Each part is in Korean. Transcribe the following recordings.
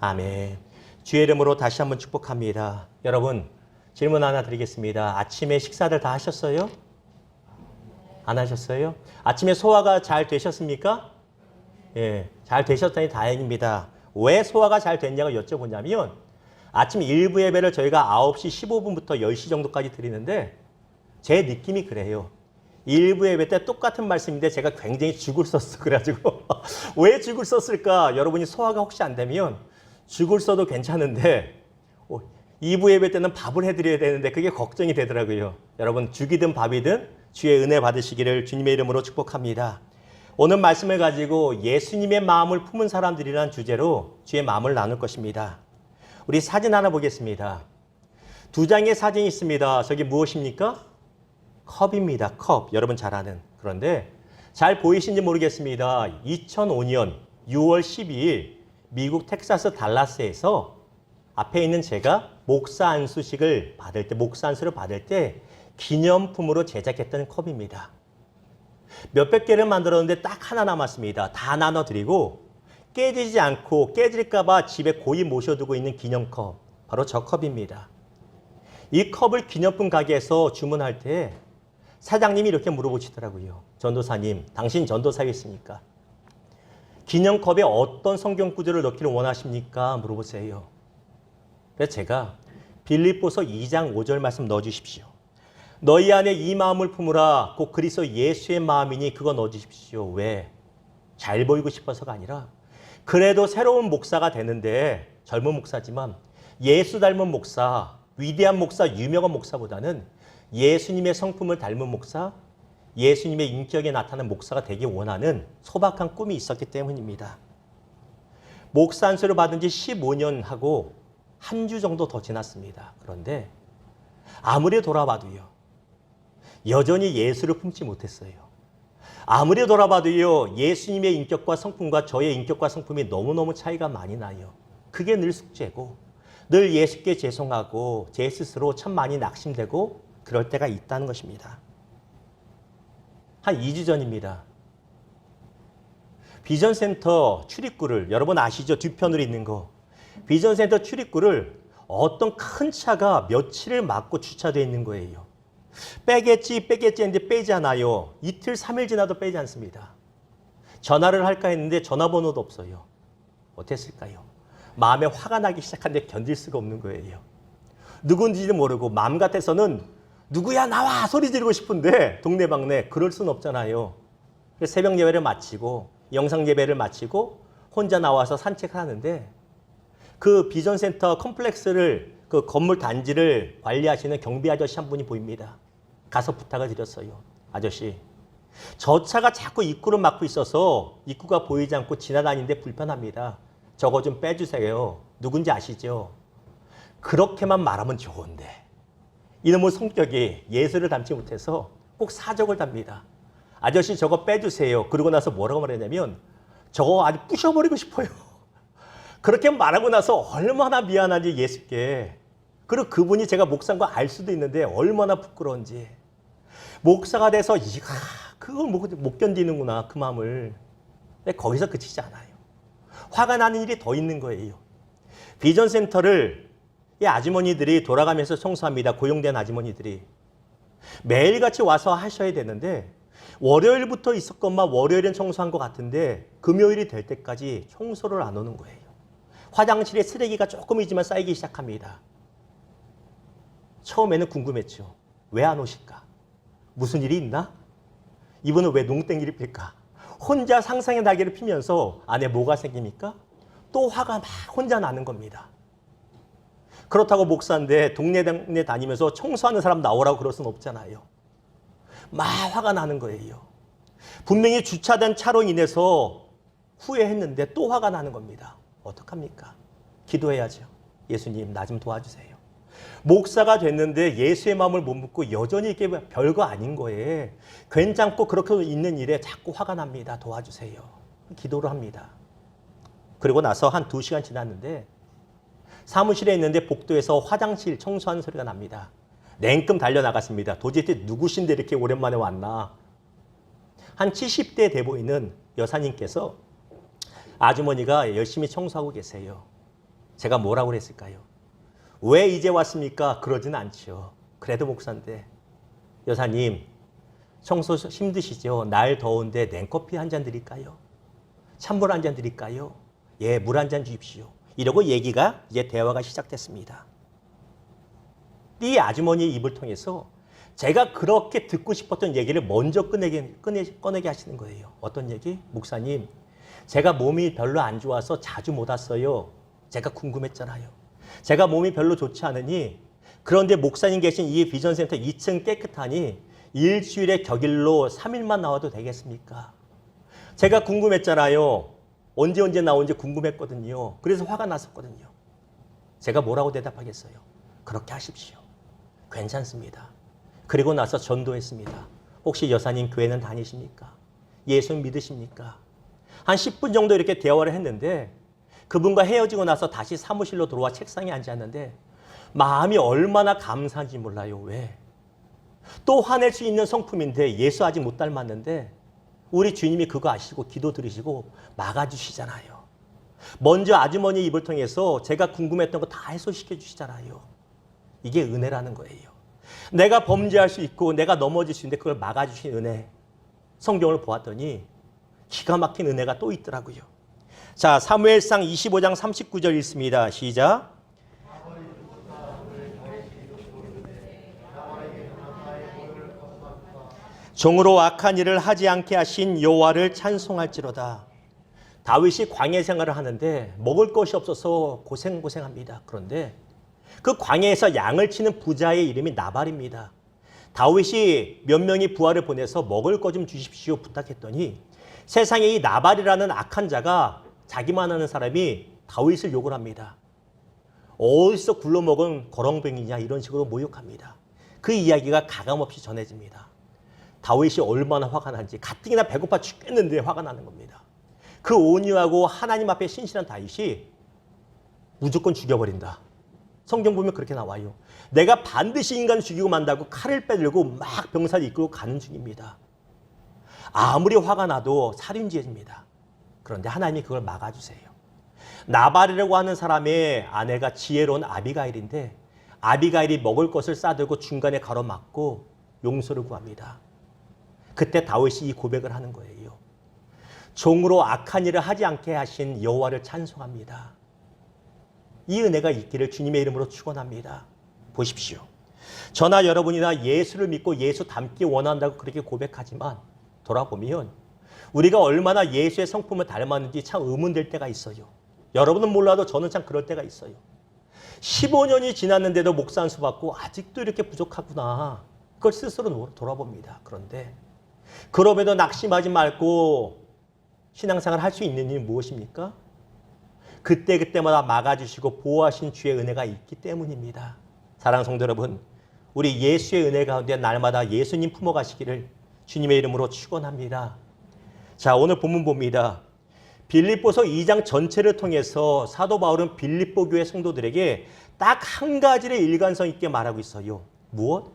아멘. 주의 이름으로 다시 한번 축복합니다. 여러분, 질문 하나 드리겠습니다. 아침에 식사들 다 하셨어요? 안 하셨어요? 아침에 소화가 잘 되셨습니까? 예, 잘 되셨다니 다행입니다. 왜 소화가 잘 됐냐고 여쭤보냐면 아침 일부 예배를 저희가 9시 15분부터 10시 정도까지 드리는데 제 느낌이 그래요. 일부 예배 때 똑같은 말씀인데 제가 굉장히 죽을 썼어. 그래가지고 왜 죽을 썼을까? 여러분이 소화가 혹시 안 되면 죽을 써도 괜찮은데 2부 예배 때는 밥을 해드려야 되는데 그게 걱정이 되더라고요. 여러분 죽이든 밥이든 주의 은혜 받으시기를 주님의 이름으로 축복합니다. 오늘 말씀을 가지고 예수님의 마음을 품은 사람들이라는 주제로 주의 마음을 나눌 것입니다. 우리 사진 하나 보겠습니다. 두 장의 사진이 있습니다. 저게 무엇입니까? 컵입니다. 컵. 여러분 잘 아는. 그런데 잘 보이신지 모르겠습니다. 2005년 6월 12일 미국 텍사스 달라스에서 앞에 있는 제가 목사 안수식을 받을 때, 목사 안수를 받을 때 기념품으로 제작했던 컵입니다. 몇백 개를 만들었는데 딱 하나 남았습니다. 다 나눠드리고 깨지지 않고 깨질까봐 집에 고이 모셔두고 있는 기념컵. 바로 저 컵입니다. 이 컵을 기념품 가게에서 주문할 때 사장님이 이렇게 물어보시더라고요. 전도사님, 당신 전도사였습니까? 기념컵에 어떤 성경 구절을 넣기를 원하십니까? 물어보세요. 그래서 제가 빌립보서 2장 5절 말씀 넣어주십시오. 너희 안에 이 마음을 품으라. 곧 그리스도 예수의 마음이니 그거 넣어주십시오. 왜? 잘 보이고 싶어서가 아니라 그래도 새로운 목사가 되는데 젊은 목사지만 예수 닮은 목사, 위대한 목사, 유명한 목사보다는 예수님의 성품을 닮은 목사, 예수님의 인격에 나타나는 목사가 되기 원하는 소박한 꿈이 있었기 때문입니다. 목사 안수를 받은 지 15년 하고 한 주 정도 더 지났습니다. 그런데 아무리 돌아봐도요. 여전히 예수를 품지 못했어요. 아무리 돌아봐도요. 예수님의 인격과 성품과 저의 인격과 성품이 너무너무 차이가 많이 나요. 그게 늘 숙제고 늘 예수께 죄송하고 제 스스로 참 많이 낙심되고 그럴 때가 있다는 것입니다. 한 2주 전입니다. 비전센터 출입구를 여러분 아시죠? 뒤편으로 있는 거. 비전센터 출입구를 어떤 큰 차가 며칠을 막고 주차되어 있는 거예요. 빼겠지 했는데 빼지 않아요. 이틀 3일 지나도 빼지 않습니다. 전화를 할까 했는데 전화번호도 없어요. 어땠을까요? 마음에 화가 나기 시작하는데 견딜 수가 없는 거예요. 누군지도 모르고 마음 같아서는 누구야 나와 소리 지르고 싶은데 동네방네 그럴 수는 없잖아요. 새벽 예배를 마치고 영상 예배를 마치고 혼자 나와서 산책하는데 그 비전센터 컴플렉스를 그 건물 단지를 관리하시는 경비 아저씨 한 분이 보입니다. 가서 부탁을 드렸어요. 아저씨, 저 차가 자꾸 입구를 막고 있어서 입구가 보이지 않고 지나다니는데 불편합니다. 저거 좀 빼주세요. 누군지 아시죠? 그렇게만 말하면 좋은데 이놈의 성격이 예수를 닮지 못해서 꼭 사적을 답니다. 아저씨 저거 빼주세요. 그러고 나서 뭐라고 말했냐면 저거 아주 부셔버리고 싶어요. 그렇게 말하고 나서 얼마나 미안한지 예수께. 그리고 그분이 제가 목사인 거 알 수도 있는데 얼마나 부끄러운지. 목사가 돼서 그걸 못 견디는구나 그 마음을. 근데 거기서 그치지 않아요. 화가 나는 일이 더 있는 거예요. 비전센터를 이 아주머니들이 돌아가면서 청소합니다. 고용된 아주머니들이. 매일같이 와서 하셔야 되는데 월요일부터 있었건만 월요일은 청소한 것 같은데 금요일이 될 때까지 청소를 안 오는 거예요. 화장실에 쓰레기가 조금이지만 쌓이기 시작합니다. 처음에는 궁금했죠. 왜 안 오실까? 무슨 일이 있나? 이분은 왜 농땡이를 필까? 혼자 상상의 날개를 피면서 안에 뭐가 생깁니까? 또 화가 막 혼자 나는 겁니다. 그렇다고 목사인데 동네 다니면서 청소하는 사람 나오라고 그럴 수는 없잖아요. 막 화가 나는 거예요. 분명히 주차된 차로 인해서 후회했는데 또 화가 나는 겁니다. 어떡합니까? 기도해야죠. 예수님 나 좀 도와주세요. 목사가 됐는데 예수의 마음을 못 묻고 여전히 이게 별거 아닌 거예요. 괜찮고 그렇게 있는 일에 자꾸 화가 납니다. 도와주세요. 기도를 합니다. 그리고 나서 한 2시간 지났는데 사무실에 있는데 복도에서 화장실 청소하는 소리가 납니다. 냉큼 달려나갔습니다. 도대체 누구신데 이렇게 오랜만에 왔나. 한 70대 돼 보이는 여사님께서 아주머니가 열심히 청소하고 계세요. 제가 뭐라고 그랬을까요? 왜 이제 왔습니까? 그러진 않죠. 그래도 목사인데. 여사님, 청소 힘드시죠? 날 더운데 냉커피 한 잔 드릴까요? 찬물 한 잔 드릴까요? 예, 물 한 잔 주십시오. 이러고 얘기가 이제 대화가 시작됐습니다. 이 아주머니의 입을 통해서 제가 그렇게 듣고 싶었던 얘기를 먼저 꺼내게 하시는 거예요. 어떤 얘기? 목사님, 제가 몸이 별로 안 좋아서 자주 못 왔어요. 제가 궁금했잖아요. 제가 몸이 별로 좋지 않으니 그런데 목사님 계신 이 비전센터 2층 깨끗하니 일주일에 격일로 3일만 나와도 되겠습니까? 제가 궁금했잖아요. 언제 나오는지 궁금했거든요. 그래서 화가 났었거든요. 제가 뭐라고 대답하겠어요? 그렇게 하십시오. 괜찮습니다. 그리고 나서 전도했습니다. 혹시 여사님 교회는 다니십니까? 예수 믿으십니까? 한 10분 정도 이렇게 대화를 했는데 그분과 헤어지고 나서 다시 사무실로 들어와 책상에 앉았는데 마음이 얼마나 감사한지 몰라요. 왜? 또 화낼 수 있는 성품인데 예수 아직 못 닮았는데 우리 주님이 그거 아시고 기도 들으시고 막아주시잖아요. 먼저 아주머니 입을 통해서 제가 궁금했던 거 다 해소시켜 주시잖아요. 이게 은혜라는 거예요. 내가 범죄할 수 있고 내가 넘어질 수 있는데 그걸 막아주신 은혜. 성경을 보았더니 기가 막힌 은혜가 또 있더라고요. 자, 사무엘상 25장 39절 읽습니다. 시작. 종으로 악한 일을 하지 않게 하신 여호와를 찬송할지로다. 다윗이 광야 생활을 하는데 먹을 것이 없어서 고생합니다. 그런데 그 광야에서 양을 치는 부자의 이름이 나발입니다. 다윗이 몇 명의 부하를 보내서 먹을 것 좀 주십시오 부탁했더니 세상에 이 나발이라는 악한 자가 자기만 아는 사람이 다윗을 욕을 합니다. 어디서 굴러먹은 거렁뱅이냐 이런 식으로 모욕합니다. 그 이야기가 가감없이 전해집니다. 다윗이 얼마나 화가 난지 가뜩이나 배고파 죽겠는데 화가 나는 겁니다. 그 온유하고 하나님 앞에 신실한 다윗이 무조건 죽여버린다. 성경 보면 그렇게 나와요. 내가 반드시 인간을 죽이고 만다고 칼을 빼들고 막 병사를 이끌고 가는 중입니다. 아무리 화가 나도 살인죄입니다. 그런데 하나님이 그걸 막아주세요. 나발이라고 하는 사람의 아내가 지혜로운 아비가일인데 아비가일이 먹을 것을 싸들고 중간에 가로막고 용서를 구합니다. 그때 다윗이 이 고백을 하는 거예요. 종으로 악한 일을 하지 않게 하신 여호와를 찬송합니다. 이 은혜가 있기를 주님의 이름으로 축원합니다. 보십시오. 저나 여러분이나 예수를 믿고 예수 닮기 원한다고 그렇게 고백하지만 돌아보면 우리가 얼마나 예수의 성품을 닮았는지 참 의문될 때가 있어요. 여러분은 몰라도 저는 참 그럴 때가 있어요. 15년이 지났는데도 목사 안수 받고 아직도 이렇게 부족하구나. 그걸 스스로 돌아봅니다. 그런데 그럼에도 낙심하지 말고 신앙생활 할 수 있는 일이 무엇입니까? 그때마다 막아주시고 보호하신 주의 은혜가 있기 때문입니다. 사랑하는 성도 여러분, 우리 예수의 은혜 가운데 날마다 예수님 품어가시기를 주님의 이름으로 축원합니다. 자, 오늘 본문 봅니다. 빌립보서 2장 전체를 통해서 사도 바울은 빌립보 교회 성도들에게 딱 한 가지를 일관성 있게 말하고 있어요. 무엇?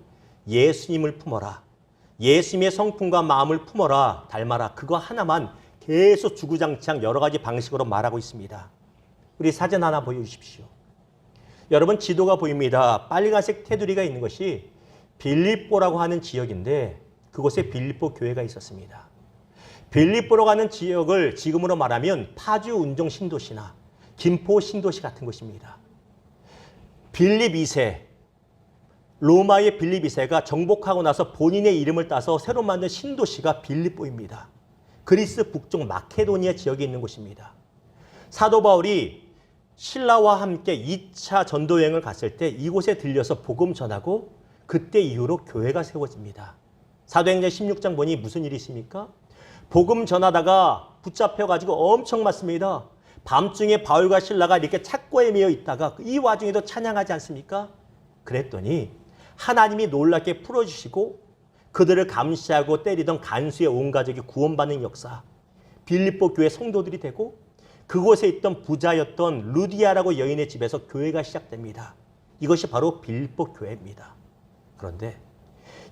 예수님을 품어라. 예수님의 성품과 마음을 품어라, 닮아라. 그거 하나만 계속 주구장창 여러 가지 방식으로 말하고 있습니다. 우리 사진 하나 보여주십시오. 여러분 지도가 보입니다. 빨간색 테두리가 있는 것이 빌립보라고 하는 지역인데 그곳에 빌립보 교회가 있었습니다. 빌립보로 가는 지역을 지금으로 말하면 파주 운정 신도시나 김포 신도시 같은 곳입니다. 빌립 2세, 로마의 빌립 2세가 정복하고 나서 본인의 이름을 따서 새로 만든 신도시가 빌립보입니다. 그리스 북쪽 마케도니아 지역에 있는 곳입니다. 사도 바울이 신라와 함께 2차 전도 여행을 갔을 때 이곳에 들려서 복음 전하고 그때 이후로 교회가 세워집니다. 사도행전 16장 보니 무슨 일이 있습니까? 복음 전하다가 붙잡혀가지고 엄청 맞습니다. 밤중에 바울과 신라가 이렇게 착고에 매여 있다가 이 와중에도 찬양하지 않습니까? 그랬더니 하나님이 놀랍게 풀어주시고 그들을 감시하고 때리던 간수의 온 가족이 구원받는 역사. 빌립보 교회 성도들이 되고 그곳에 있던 부자였던 루디아라고 여인의 집에서 교회가 시작됩니다. 이것이 바로 빌립보 교회입니다. 그런데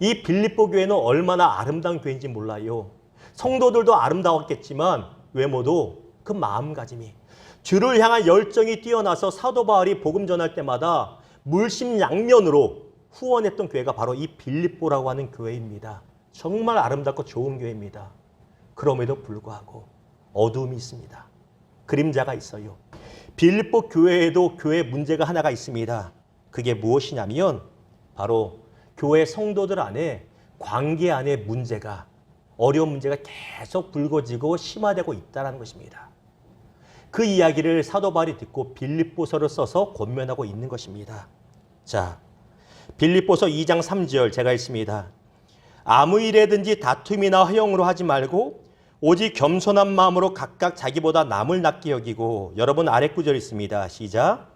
이 빌립보 교회는 얼마나 아름다운 교회인지 몰라요. 성도들도 아름다웠겠지만 외모도 그 마음가짐이 주를 향한 열정이 뛰어나서 사도 바울이 복음 전할 때마다 물심양면으로 후원했던 교회가 바로 이 빌립보라고 하는 교회입니다. 정말 아름답고 좋은 교회입니다. 그럼에도 불구하고 어두움이 있습니다. 그림자가 있어요. 빌립보 교회에도 교회 문제가 하나가 있습니다. 그게 무엇이냐면 바로 교회 성도들 안에 관계 안에 문제가 어려운 문제가 계속 불거지고 심화되고 있다는 것입니다. 그 이야기를 사도 바울이 듣고 빌립보서를 써서 권면하고 있는 것입니다. 자, 빌립보서 2장 3절 제가 읽습니다. 아무 일에든지 다툼이나 허용으로 하지 말고 오직 겸손한 마음으로 각각 자기보다 남을 낫게 여기고 여러분 아래 구절 있습니다. 시작.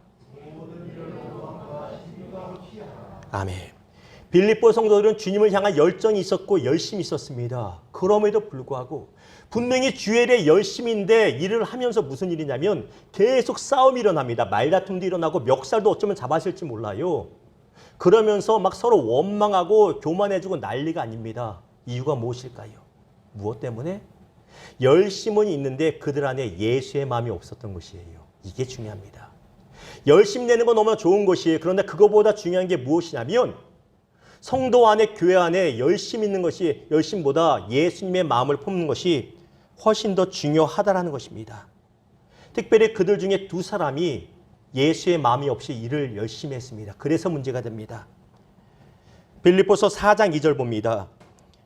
아멘. 빌립보 성도들은 주님을 향한 열정이 있었고 열심이 있었습니다. 그럼에도 불구하고 분명히 주의 일에 열심인데 일을 하면서 무슨 일이냐면 계속 싸움이 일어납니다. 말다툼도 일어나고 멱살도 어쩌면 잡았을지 몰라요. 그러면서 막 서로 원망하고 교만해지고 난리가 아닙니다. 이유가 무엇일까요? 무엇 때문에? 열심은 있는데 그들 안에 예수의 마음이 없었던 것이에요. 이게 중요합니다. 열심 내는 건 너무나 좋은 것이에요. 그런데 그거보다 중요한 게 무엇이냐면 성도 안에 교회 안에 열심 있는 것이 열심보다 예수님의 마음을 품는 것이 훨씬 더 중요하다라는 것입니다. 특별히 그들 중에 두 사람이 예수의 마음이 없이 일을 열심히 했습니다. 그래서 문제가 됩니다. 빌립보서 4장 2절 봅니다.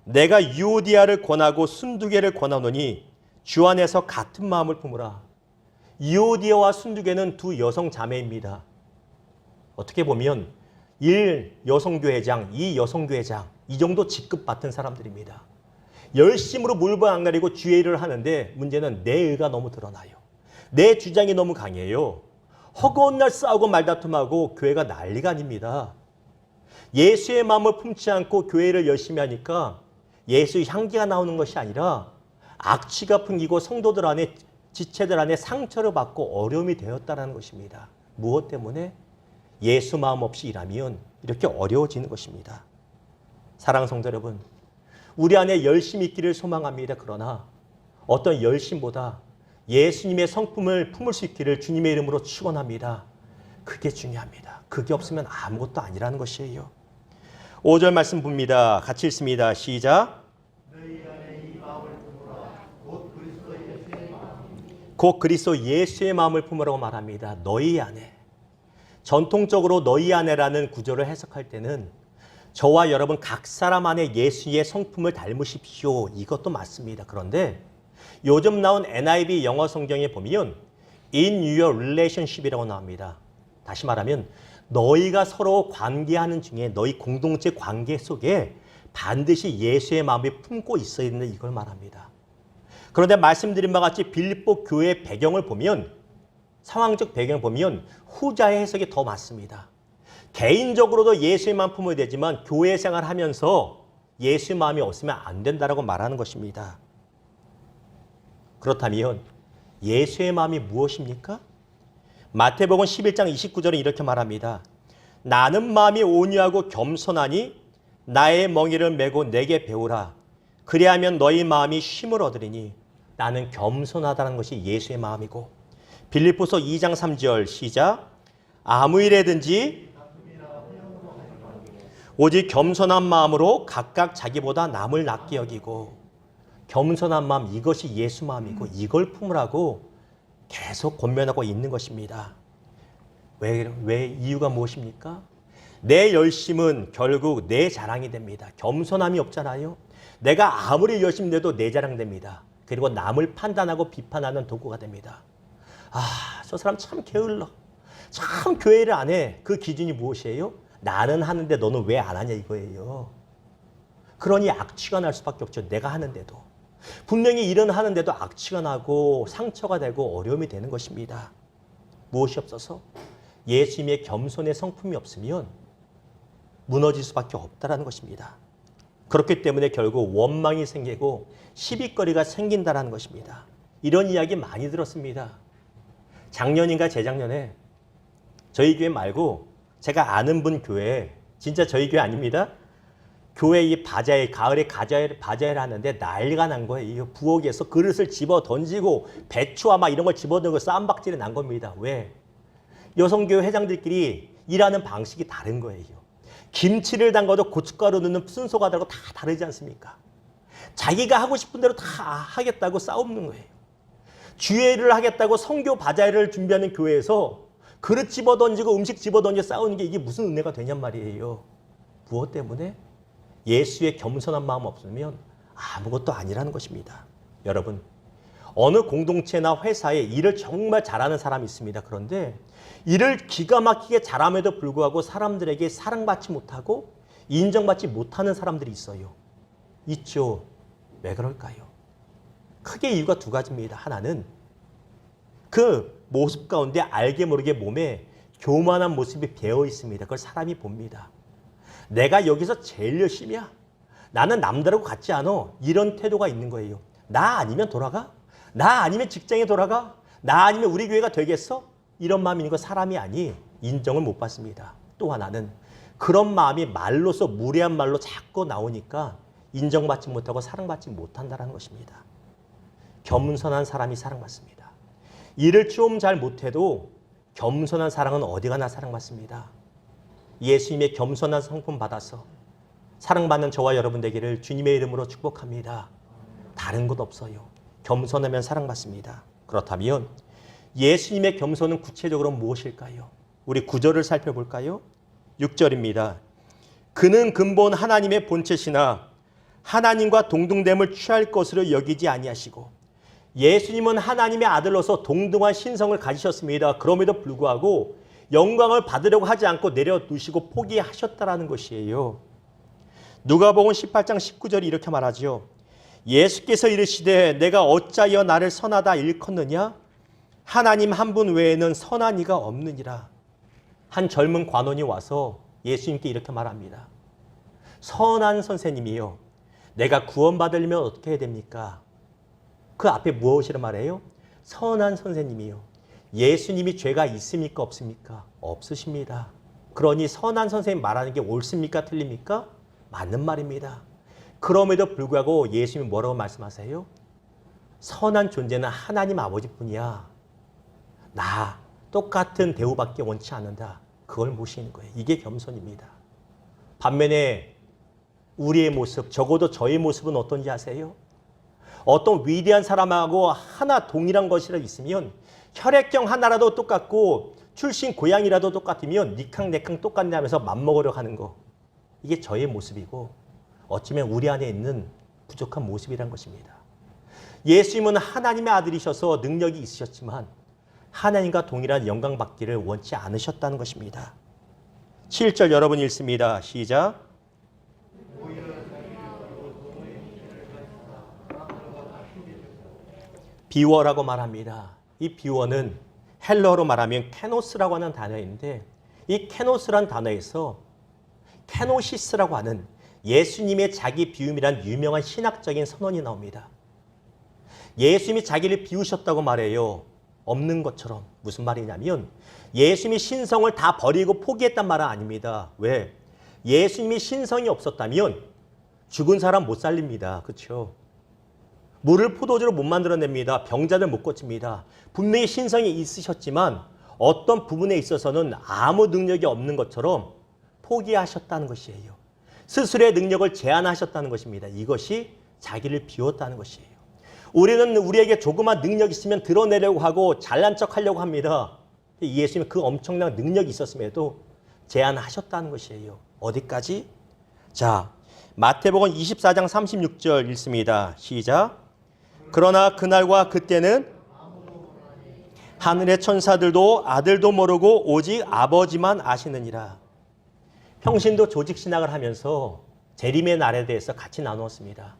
내가 유오디아를 권하고 순두개를 권하노니 주 안에서 같은 마음을 품으라. 유오디아와 순두개는 두 여성 자매입니다. 어떻게 보면 1 여성교회장, 2 여성교회장 이 정도 직급 받은 사람들입니다. 열심으로 물불 안 가리고 주의 일을 하는데 문제는 내 의가 너무 드러나요. 내 주장이 너무 강해요. 허구한 날 싸우고 말다툼하고 교회가 난리가 아닙니다. 예수의 마음을 품지 않고 교회를 열심히 하니까 예수의 향기가 나오는 것이 아니라 악취가 풍기고 성도들 안에 지체들 안에 상처를 받고 어려움이 되었다는 것입니다. 무엇 때문에? 예수 마음 없이 일하면 이렇게 어려워지는 것입니다. 사랑하는 성도 여러분, 우리 안에 열심이 있기를 소망합니다. 그러나 어떤 열심보다 예수님의 성품을 품을 수 있기를 주님의 이름으로 축원합니다. 그게 중요합니다. 그게 없으면 아무것도 아니라는 것이에요. 5절 말씀 봅니다. 같이 읽습니다. 시작. 곧 그리스도 예수의 마음을 품으라고 말합니다. 너희 안에. 전통적으로 너희 안에라는 구절을 해석할 때는 저와 여러분 각 사람 안에 예수의 성품을 닮으십시오. 이것도 맞습니다. 그런데 요즘 나온 NIV 영어 성경에 보면 in your relationship이라고 나옵니다. 다시 말하면 너희가 서로 관계하는 중에 너희 공동체 관계 속에 반드시 예수의 마음이 품고 있어야 된다 이걸 말합니다. 그런데 말씀드린 바와 같이 빌립보 교회의 배경을 보면 상황적 배경을 보면 후자의 해석이 더 맞습니다. 개인적으로도 예수의 마음 품어야 되지만 교회 생활하면서 예수의 마음이 없으면 안 된다라고 말하는 것입니다. 그렇다면 예수의 마음이 무엇입니까? 마태복음 11장 29절은 이렇게 말합니다. 나는 마음이 온유하고 겸손하니 나의 멍에를 메고 내게 배우라. 그리하면 너희 마음이 쉼을 얻으리니. 나는 겸손하다는 것이 예수의 마음이고 빌립보서 2장 3절 시작. 아무 일에든지 오직 겸손한 마음으로 각각 자기보다 남을 낫게 여기고 겸손한 마음 이것이 예수 마음이고 이걸 품으라고 계속 권면하고 있는 것입니다. 왜 이유가 무엇입니까? 내 열심은 결국 내 자랑이 됩니다. 겸손함이 없잖아요. 내가 아무리 열심히 해도 내 자랑됩니다. 그리고 남을 판단하고 비판하는 도구가 됩니다. 아, 저 사람 참 게을러. 참 교회를 안 해. 그 기준이 무엇이에요? 나는 하는데 너는 왜 안 하냐 이거예요. 그러니 악취가 날 수밖에 없죠. 내가 하는데도. 분명히 일은 하는데도 악취가 나고 상처가 되고 어려움이 되는 것입니다. 무엇이 없어서? 예수님의 겸손의 성품이 없으면 무너질 수밖에 없다는 것입니다. 그렇기 때문에 결국 원망이 생기고 시비거리가 생긴다는 것입니다. 이런 이야기 많이 들었습니다. 작년인가 재작년에 저희 교회 말고 제가 아는 분 교회, 진짜 저희 교회 아닙니다. 교회 이 바자회, 가을에 바자회를 하는데 난리가 난 거예요. 부엌에서 그릇을 집어 던지고 배추와 막 이런 걸 집어 던지고 싸움박질이 난 겁니다. 왜? 여성교회 회장들끼리 일하는 방식이 다른 거예요. 김치를 담가도 고춧가루 넣는 순서가 다르고 다 다르지 않습니까? 자기가 하고 싶은 대로 다 하겠다고 싸우는 거예요. 주례를 하겠다고 성교 바자회를 준비하는 교회에서 그릇 집어 던지고 음식 집어 던져 싸우는 게 이게 무슨 은혜가 되냔 말이에요. 무엇 때문에? 예수의 겸손한 마음 없으면 아무것도 아니라는 것입니다. 여러분, 어느 공동체나 회사에 일을 정말 잘하는 사람이 있습니다. 그런데 일을 기가 막히게 잘함에도 불구하고 사람들에게 사랑받지 못하고 인정받지 못하는 사람들이 있어요. 있죠. 왜 그럴까요? 크게 이유가 두 가지입니다. 하나는 그 모습 가운데 알게 모르게 몸에 교만한 모습이 배어 있습니다. 그걸 사람이 봅니다. 내가 여기서 제일 열심이야. 나는 남들하고 같지 않아. 이런 태도가 있는 거예요. 나 아니면 돌아가? 나 아니면 직장에 돌아가? 나 아니면 우리 교회가 되겠어? 이런 마음이 있는 거 사람이 아니 인정을 못 받습니다. 또 하나는 그런 마음이 말로서 무례한 말로 자꾸 나오니까 인정받지 못하고 사랑받지 못한다는 것입니다. 겸손한 사람이 사랑받습니다. 일을 좀 잘 못해도 겸손한 사랑은 어디 가나 사랑받습니다. 예수님의 겸손한 성품 받아서 사랑받는 저와 여러분 되기를 주님의 이름으로 축복합니다. 다른 것 없어요. 겸손하면 사랑받습니다. 그렇다면 예수님의 겸손은 구체적으로 무엇일까요? 우리 구절을 살펴볼까요? 6절입니다. 그는 근본 하나님의 본체시나 하나님과 동등됨을 취할 것으로 여기지 아니하시고 예수님은 하나님의 아들로서 동등한 신성을 가지셨습니다. 그럼에도 불구하고 영광을 받으려고 하지 않고 내려두시고 포기하셨다라는 것이에요. 누가복음 18장 19절이 이렇게 말하죠. 예수께서 이르시되 내가 어찌하여 나를 선하다 일컫느냐? 하나님 한 분 외에는 선한 이가 없느니라. 한 젊은 관원이 와서 예수님께 이렇게 말합니다. 선한 선생님이요. 내가 구원받으려면 어떻게 해야 됩니까? 그 앞에 무엇이라 말해요? 선한 선생님이요. 예수님이 죄가 있습니까? 없습니까? 없으십니다. 그러니 선한 선생님 말하는 게 옳습니까? 틀립니까? 맞는 말입니다. 그럼에도 불구하고 예수님이 뭐라고 말씀하세요? 선한 존재는 하나님 아버지뿐이야. 나 똑같은 대우밖에 원치 않는다. 그걸 모시는 거예요. 이게 겸손입니다. 반면에 우리의 모습, 적어도 저의 모습은 어떤지 아세요? 어떤 위대한 사람하고 하나 동일한 것이라도 있으면 혈액형 하나라도 똑같고 출신 고향이라도 똑같으면 니캉내캉 똑같네 하면서 맘먹으려 하는 거. 이게 저의 모습이고 어쩌면 우리 안에 있는 부족한 모습이란 것입니다. 예수님은 하나님의 아들이셔서 능력이 있으셨지만 하나님과 동일한 영광 받기를 원치 않으셨다는 것입니다. 7절 여러분 읽습니다. 시작. 비워라고 말합니다. 이 비워는 헬러어로 말하면 케노스라고 하는 단어인데 이 케노스란 단어에서 케노시스라고 하는 예수님의 자기 비움이란 유명한 신학적인 선언이 나옵니다. 예수님이 자기를 비우셨다고 말해요. 없는 것처럼. 무슨 말이냐면 예수님이 신성을 다 버리고 포기했단 말은 아닙니다. 왜? 예수님이 신성이 없었다면 죽은 사람 못 살립니다. 그렇죠? 물을 포도주로 못 만들어냅니다. 병자들 못 고칩니다. 분명히 신성이 있으셨지만 어떤 부분에 있어서는 아무 능력이 없는 것처럼 포기하셨다는 것이에요. 스스로의 능력을 제한하셨다는 것입니다. 이것이 자기를 비웠다는 것이에요. 우리는 우리에게 조그만 능력이 있으면 드러내려고 하고 잘난 척하려고 합니다. 예수님은 그 엄청난 능력이 있었음에도 제한하셨다는 것이에요. 어디까지? 자, 마태복음 24장 36절 읽습니다. 시작. 그러나 그날과 그때는 하늘의 천사들도 아들도 모르고 오직 아버지만 아시느니라. 평신도 조직신학을 하면서 재림의 날에 대해서 같이 나누었습니다.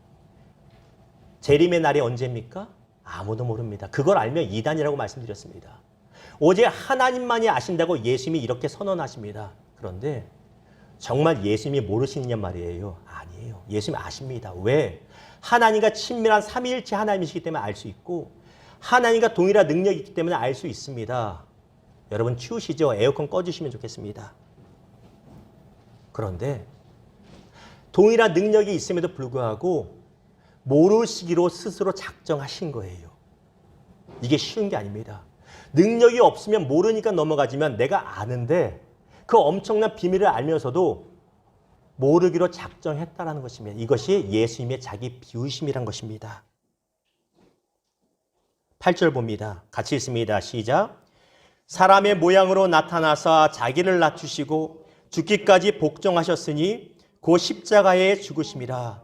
재림의 날이 언제입니까? 아무도 모릅니다. 그걸 알면 이단이라고 말씀드렸습니다. 오직 하나님만이 아신다고 예수님이 이렇게 선언하십니다. 그런데 정말 예수님이 모르시느냐 말이에요. 아니에요. 예수님이 아십니다. 왜? 하나님과 친밀한 삼위일체 하나님이시기 때문에 알 수 있고 하나님과 동일한 능력이 있기 때문에 알 수 있습니다. 여러분 추우시죠? 에어컨 꺼주시면 좋겠습니다. 그런데 동일한 능력이 있음에도 불구하고 모르시기로 스스로 작정하신 거예요. 이게 쉬운 게 아닙니다. 능력이 없으면 모르니까 넘어가지만 내가 아는데 그 엄청난 비밀을 알면서도 모르기로 작정했다라는 것입니다. 이것이 예수님의 자기 비우심이란 것입니다. 8절 봅니다. 같이 읽습니다. 시작. 사람의 모양으로 나타나사 자기를 낮추시고 죽기까지 복종하셨으니 그 십자가에 죽으심이라.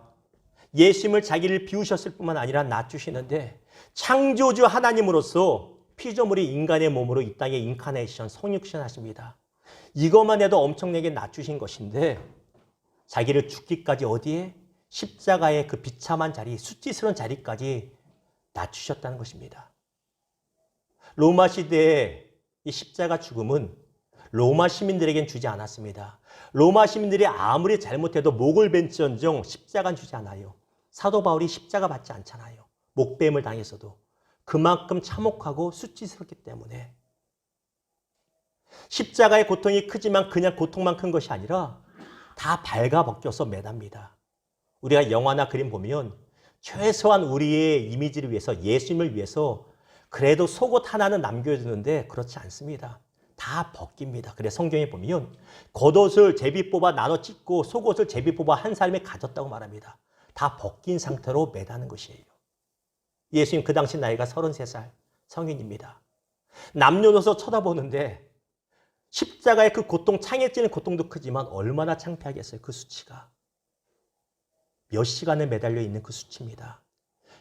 예수님을 자기를 비우셨을 뿐만 아니라 낮추시는데 창조주 하나님으로서 피조물이 인간의 몸으로 이 땅에 인카네이션, 성육신 하십니다. 이것만 해도 엄청나게 낮추신 것인데 자기를 죽기까지 어디에? 십자가의 그 비참한 자리, 수치스러운 자리까지 낮추셨다는 것입니다. 로마 시대에 이 십자가 죽음은 로마 시민들에겐 주지 않았습니다. 로마 시민들이 아무리 잘못해도 목을 벤지언정 십자가는 주지 않아요. 사도 바울이 십자가 받지 않잖아요. 목뱀을 당해서도. 그만큼 참혹하고 수치스럽기 때문에. 십자가의 고통이 크지만 그냥 고통만 큰 것이 아니라 다 발가벗겨서 매답니다. 우리가 영화나 그림 보면 최소한 우리의 이미지를 위해서, 예수님을 위해서 그래도 속옷 하나는 남겨주는데 그렇지 않습니다. 다 벗깁니다. 그래서 성경에 보면 겉옷을 제비 뽑아 나눠 찢고 속옷을 제비 뽑아 한 사람이 가졌다고 말합니다. 다 벗긴 상태로 매다는 것이에요. 예수님 그 당시 나이가 33살 성인입니다. 남녀노소 쳐다보는데 십자가의 그 고통, 창에 찌는 고통도 크지만 얼마나 창피하겠어요. 그 수치가. 몇 시간을 매달려 있는 그 수치입니다.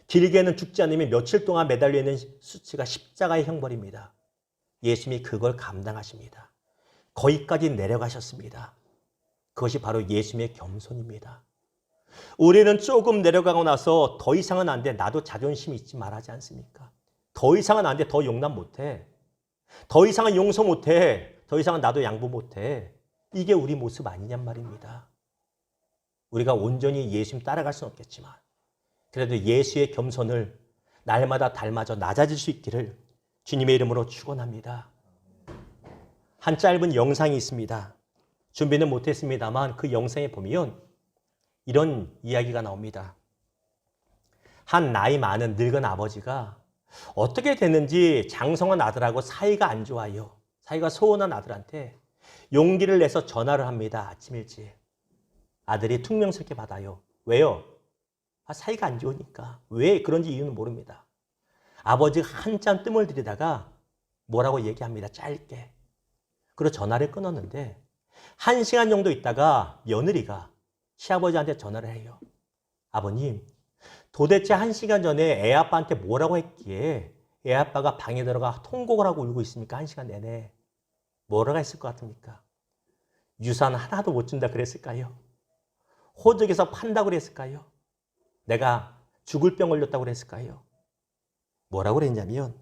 길게는 죽지 않으면 며칠 동안 매달려 있는 수치가 십자가의 형벌입니다. 예수님이 그걸 감당하십니다. 거기까지 내려가셨습니다. 그것이 바로 예수님의 겸손입니다. 우리는 조금 내려가고 나서 더 이상은 안 돼. 나도 자존심 있지 말하지 않습니까? 더 이상은 안 돼. 더 용납 못해. 더 이상은 용서 못해. 더 이상은 나도 양보 못해. 이게 우리 모습 아니냔 말입니다. 우리가 온전히 예수님 따라갈 수는 없겠지만 그래도 예수의 겸손을 날마다 닮아져 낮아질 수 있기를 주님의 이름으로 축원합니다. 한 짧은 영상이 있습니다. 준비는 못했습니다만 그 영상에 보면 이런 이야기가 나옵니다. 한 나이 많은 늙은 아버지가 어떻게 됐는지 장성한 아들하고 사이가 안 좋아요. 사이가 소원한 아들한테 용기를 내서 전화를 합니다. 아침 일찍. 아들이 퉁명스럽게 받아요. 왜요? 사이가 안 좋으니까. 왜 그런지 이유는 모릅니다. 아버지가 한참 뜸을 들이다가 뭐라고 얘기합니다. 짧게. 그리고 전화를 끊었는데 1시간 정도 있다가 며느리가 시아버지한테 전화를 해요. 아버님, 도대체 1시간 전에 애아빠한테 뭐라고 했기에 애아빠가 방에 들어가 통곡을 하고 울고 있습니까? 1시간 내내. 뭐라고 했을 것 같습니까? 유산 하나도 못 준다 그랬을까요? 호적에서 판다고 그랬을까요? 내가 죽을 병 걸렸다고 그랬을까요? 뭐라고 그랬냐면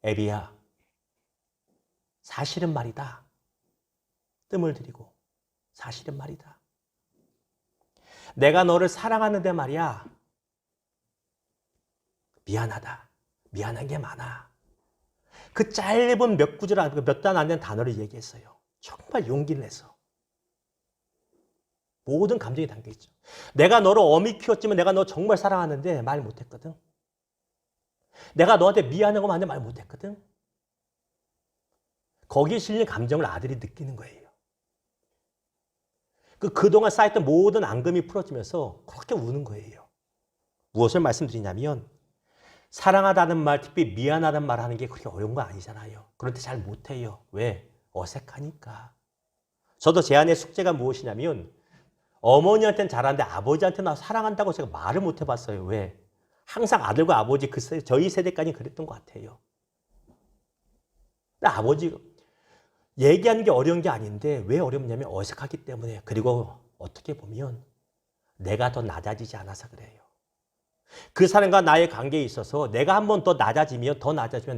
애비야, 사실은 말이다. 뜸을 들이고 사실은 말이다. 내가 너를 사랑하는데 말이야. 미안하다. 미안한 게 많아. 그 짧은 몇 구절, 몇 단 안 된 단어를 얘기했어요. 정말 용기를 내서. 모든 감정이 담겨있죠. 내가 너를 어미 키웠지만 내가 너 정말 사랑하는데 말 못했거든. 내가 너한테 미안하고 하는데 말 못했거든. 거기에 실린 감정을 아들이 느끼는 거예요. 그동안 쌓였던 모든 앙금이 풀어지면서 그렇게 우는 거예요. 무엇을 말씀드리냐면 사랑하다는 말, 특히 미안하다는 말 하는 게 그렇게 어려운 거 아니잖아요. 그런데 잘 못해요. 왜? 어색하니까. 저도 제 안의 숙제가 무엇이냐면 어머니한테는 잘하는데 아버지한테는 나 사랑한다고 제가 말을 못 해봤어요. 왜? 항상 아들과 아버지 저희 세대까지 그랬던 것 같아요. 근데 아버지가 얘기하는 게 어려운 게 아닌데 왜 어렵냐면 어색하기 때문에. 그리고 어떻게 보면 내가 더 낮아지지 않아서 그래요. 그 사람과 나의 관계에 있어서 내가 한 번 더 낮아지면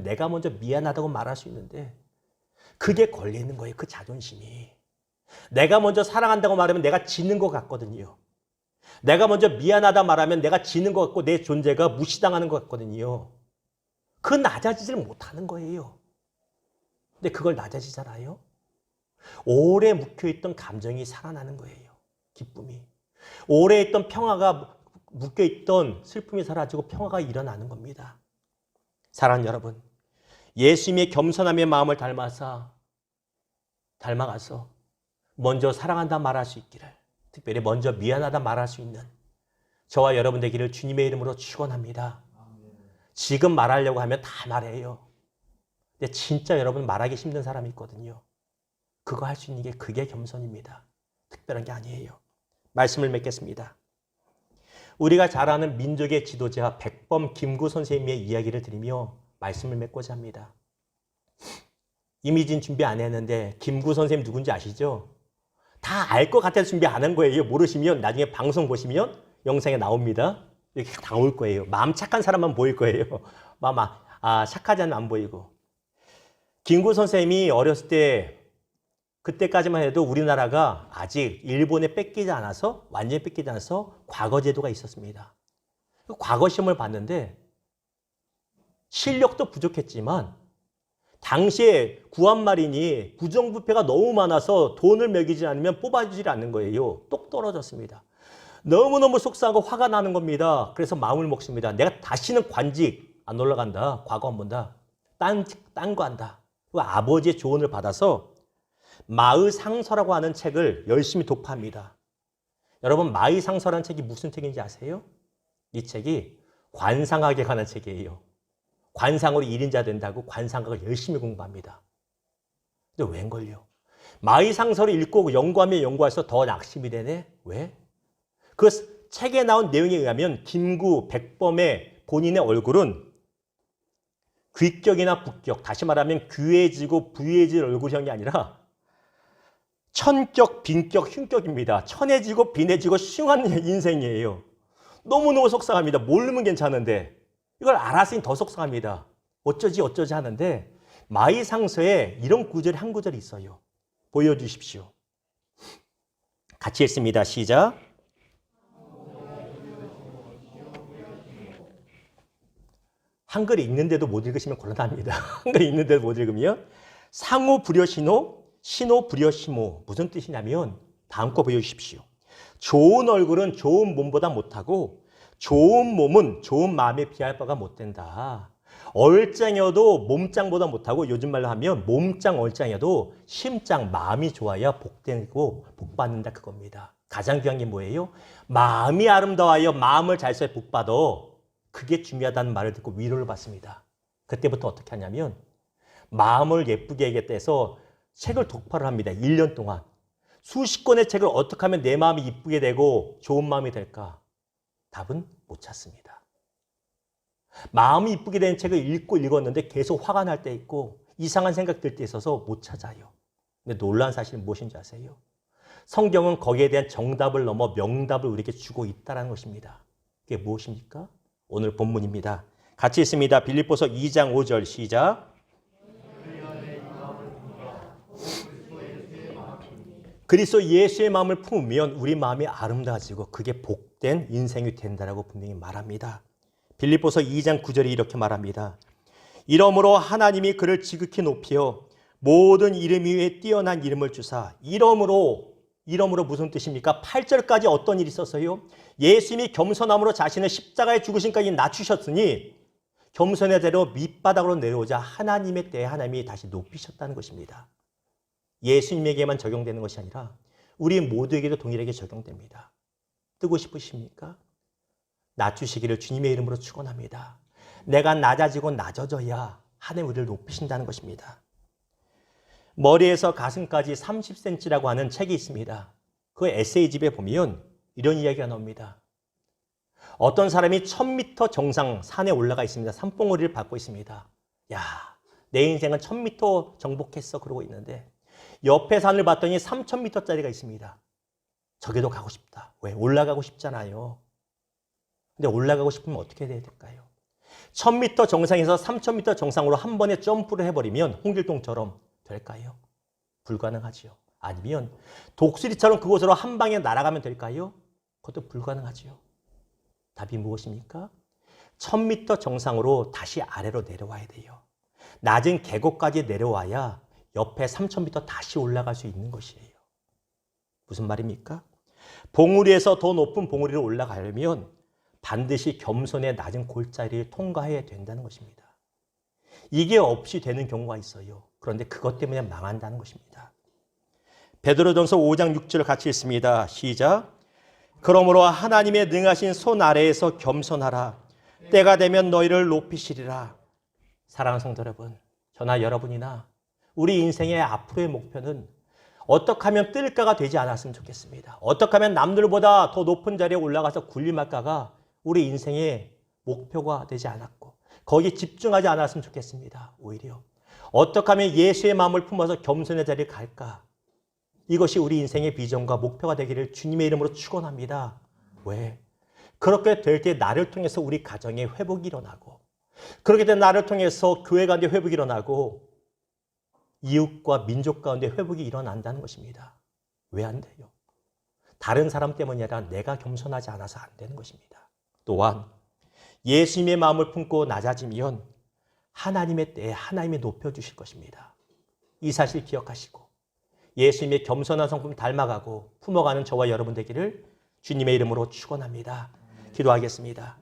내가 먼저 미안하다고 말할 수 있는데 그게 걸리는 거예요. 그 자존심이. 내가 먼저 사랑한다고 말하면 내가 지는 것 같거든요. 내가 먼저 미안하다 말하면 내가 지는 것 같고 내 존재가 무시당하는 것 같거든요. 그 낮아지지를 못하는 거예요. 근데 그걸 낮아지잖아요. 오래 묵혀있던 감정이 살아나는 거예요. 기쁨이. 오래 있던 평화가 묶여있던 슬픔이 사라지고 평화가 일어나는 겁니다. 사랑하는 여러분, 예수님의 겸손함의 마음을 닮아가서 먼저 사랑한다 말할 수 있기를, 특별히 먼저 미안하다 말할 수 있는 저와 여러분 되기를 주님의 이름으로 축원합니다. 지금 말하려고 하면 다 말해요. 근데 진짜 여러분 말하기 힘든 사람이 있거든요. 그거 할 수 있는 게 그게 겸손입니다. 특별한 게 아니에요. 말씀을 맺겠습니다. 우리가 잘 아는 민족의 지도자 백범 김구 선생님의 이야기를 드리며 말씀을 맺고자 합니다. 이미진 준비 안 했는데 김구 선생님 누군지 아시죠? 다 알 것 같아서 준비 안 한 거예요. 모르시면 나중에 방송 보시면 영상에 나옵니다. 이렇게 다 나올 거예요. 마음 착한 사람만 보일 거예요. 착하지 않으면 안 보이고. 김구 선생님이 어렸을 때 그때까지만 해도 우리나라가 아직 일본에 완전히 뺏기지 않아서 과거 제도가 있었습니다. 과거 시험을 봤는데 실력도 부족했지만 당시에 구한말인이 부정부패가 너무 많아서 돈을 매기지 않으면 뽑아주질 않는 거예요. 똑 떨어졌습니다. 너무너무 속상하고 화가 나는 겁니다. 그래서 마음을 먹습니다. 내가 다시는 관직 안 올라간다. 과거 안 본다. 딴 거 한다. 그 아버지의 조언을 받아서 마의상서라고 하는 책을 열심히 독파합니다. 여러분, 마의상서라는 책이 무슨 책인지 아세요? 이 책이 관상학에 관한 책이에요. 관상으로 1인자 된다고 관상학을 열심히 공부합니다. 근데 웬걸요? 마의상서를 읽고 연구하면 연구해서 더 낙심이 되네? 왜? 그 책에 나온 내용에 의하면 김구, 백범의 본인의 얼굴은 귀격이나 북격, 다시 말하면 귀해지고 부유해질 얼굴형이 아니라 천격, 빈격, 흉격입니다. 천해지고 빈해지고 흉한 인생이에요. 너무너무 속상합니다. 모르면 괜찮은데 이걸 알았으니 더 속상합니다. 어쩌지 하는데 마의상서에 이런 구절이 한 구절이 있어요. 보여주십시오. 같이 읽습니다. 시작. 한글 읽는데도 못 읽으시면 곤란합니다. 한글 읽는데도 못 읽으면 상호 불여신호, 신호 불여시모. 무슨 뜻이냐면 다음 거 보여주십시오. 좋은 얼굴은 좋은 몸보다 못하고 좋은 몸은 좋은 마음에 비할 바가 못된다. 얼짱여도 몸짱보다 못하고 요즘 말로 하면 몸짱 얼짱여도 심짱 마음이 좋아야 복되고 복받는다 그겁니다. 가장 귀한 게 뭐예요? 마음이 아름다워야 마음을 잘 써야 복받아. 그게 중요하다는 말을 듣고 위로를 받습니다. 그때부터 어떻게 하냐면 마음을 예쁘게 해야겠다 해서 책을 독파를 합니다. 1년 동안. 수십 권의 책을 어떻게 하면 내 마음이 이쁘게 되고 좋은 마음이 될까? 답은 못 찾습니다. 마음이 이쁘게 된 책을 읽었는데 계속 화가 날 때 있고 이상한 생각 들 때 있어서 못 찾아요. 근데 놀라운 사실은 무엇인지 아세요? 성경은 거기에 대한 정답을 넘어 명답을 우리에게 주고 있다는 것입니다. 그게 무엇입니까? 오늘 본문입니다. 같이 읽습니다. 빌립보서 2장 5절 시작. 그리스도 예수의 마음을 품으면 우리 마음이 아름다워지고 그게 복된 인생이 된다라고 분명히 말합니다. 빌립보서 2장 9절이 이렇게 말합니다. 이러므로 하나님이 그를 지극히 높여 모든 이름 위에 뛰어난 이름을 주사. 이러므로 무슨 뜻입니까? 8절까지 어떤 일이 있었어요? 예수님이 겸손함으로 자신을 십자가에 죽으신까지 낮추셨으니 겸손의 대로 밑바닥으로 내려오자 하나님의 때에 하나님이 다시 높이셨다는 것입니다. 예수님에게만 적용되는 것이 아니라 우리 모두에게도 동일하게 적용됩니다. 뜨고 싶으십니까? 낮추시기를 주님의 이름으로 축원합니다. 내가 낮아지고 낮아져야 하나님 우리를 높이신다는 것입니다. 머리에서 가슴까지 30cm라고 하는 책이 있습니다. 그 에세이집에 보면 이런 이야기가 나옵니다. 어떤 사람이 1000m 정상 산에 올라가 있습니다. 산봉우리를 밟고 있습니다. 야, 내 인생은 1000m 정복했어 그러고 있는데 옆에 산을 봤더니 3000m짜리가 있습니다. 저기도 가고 싶다. 왜? 올라가고 싶잖아요. 근데 올라가고 싶으면 어떻게 해야 될까요? 1000m 정상에서 3000m 정상으로 한 번에 점프를 해버리면 홍길동처럼 될까요? 불가능하지요. 아니면 독수리처럼 그곳으로 한 방에 날아가면 될까요? 그것도 불가능하지요. 답이 무엇입니까? 1000m 정상으로 다시 아래로 내려와야 돼요. 낮은 계곡까지 내려와야 옆에 3000m 다시 올라갈 수 있는 것이에요. 무슨 말입니까? 봉우리에서 더 높은 봉우리로 올라가려면 반드시 겸손의 낮은 골짜기를 통과해야 된다는 것입니다. 이게 없이 되는 경우가 있어요. 그런데 그것 때문에 망한다는 것입니다. 베드로전서 5장 6절 같이 읽습니다. 시작. 그러므로 하나님의 능하신 손 아래에서 겸손하라. 때가 되면 너희를 높이시리라. 사랑하는 성도 여러분, 저나 여러분이나 우리 인생의 앞으로의 목표는 어떻게 하면 뜰까가 되지 않았으면 좋겠습니다. 어떻게 하면 남들보다 더 높은 자리에 올라가서 군림할까가 우리 인생의 목표가 되지 않았고 거기에 집중하지 않았으면 좋겠습니다. 오히려 어떻게 하면 예수의 마음을 품어서 겸손의 자리에 갈까? 이것이 우리 인생의 비전과 목표가 되기를 주님의 이름으로 축원합니다. 왜? 그렇게 될 때 나를 통해서 우리 가정에 회복이 일어나고 그렇게 된 나를 통해서 교회 가운데 회복이 일어나고 이웃과 민족 가운데 회복이 일어난다는 것입니다. 왜 안 돼요? 다른 사람 때문이 아니라 내가 겸손하지 않아서 안 되는 것입니다. 또한 예수님의 마음을 품고 낮아지면 하나님의 때에 하나님이 높여주실 것입니다. 이 사실 기억하시고 예수님의 겸손한 성품 닮아가고 품어가는 저와 여러분 되기를 주님의 이름으로 축원합니다. 기도하겠습니다.